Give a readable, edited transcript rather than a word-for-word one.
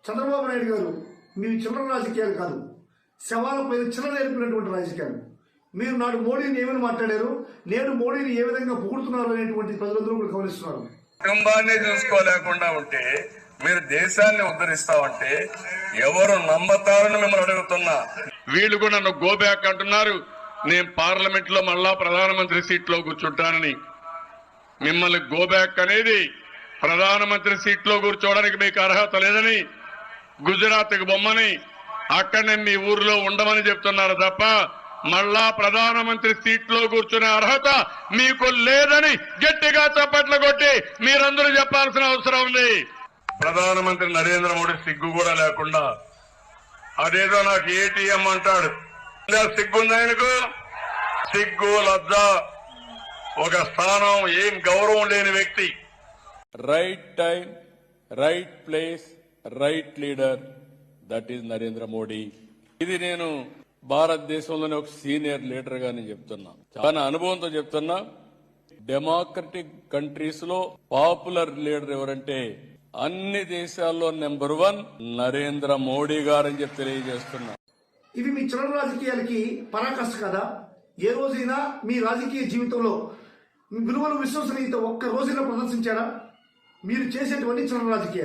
చంద్రబాబు నాయుడు గారు మీ చిల్లర రాజకీయాలు కాదు, శవాల పైన చిల్లర నేర్పినటువంటి రాజకీయాలు. మీరు నాడు మోడీని ఏమని మాట్లాడారు, నేడు మోడీని ఏ విధంగా పొగుడుతున్నారు అనేటువంటి ప్రజలందరూ కూడా గమనిస్తున్నారు. కుటుంబాన్ని చూసుకోలేకుండా ఉంటే మీరు దేశాన్ని ఉద్ధరిస్తామంటే ఎవరు నమ్మతారని మిమ్మల్ని అడుగుతున్నా. వీళ్ళు కూడా నన్ను గోబ్యాక్ అంటున్నారు. నేను పార్లమెంట్ లో మళ్ళా ప్రధానమంత్రి సీట్లో కూర్చుంటానని. మిమ్మల్ని గోబ్యాక్ అనేది ప్రధానమంత్రి సీట్లో కూర్చోవడానికి మీకు అర్హత లేదని, గుజరాత్కి బొమ్మని అక్కడనే మీ ఊర్లో ఉండమని చెప్తున్నారు తప్ప మళ్ళా ప్రధానమంత్రి సీట్లో కూర్చునే అర్హత మీకు లేదని గట్టిగా చప్పట్లు కొట్టి మీరందరూ చెప్పాల్సిన అవసరం ఉంది. ప్రధానమంత్రి నరేంద్ర మోడీ సిగ్గు కూడా లేకుండా అదేదో నాకు ఏటీఎం అంటాడు. సిగ్గుంది ఆయనకు? సిగ్గు లజ్జ ఒక స్థానం, ఏం గౌరవం లేని వ్యక్తి. Right time, right place, right leader, that is Narendra Modi. ఇది నేను భారతదేశంలోని ఒక సీనియర్ లీడర్ గా నేను చెప్తున్నా, చాలా అనుభవంతో చెప్తున్నా. డెమోక్రటిక్ కంట్రీస్ లో పాపులర్ లీడర్ ఎవరంటే అన్ని దేశాల్లో నెంబర్ 1 నరేంద్ర మోడీ గారని చెప్పి తెలియజేస్తున్నా. ఇవి మీ చిల్లర రాజకీయాలకి పరాకాష్ట కదా? ఏ రోజైనా మీ రాజకీయ జీవితంలో మీ విలువలు, విశ్వసనీయత ఒక్క రోజైనా ప్రదర్శించారా? మీరు చేసేటువంటి చిల్లర రాజకీయాలు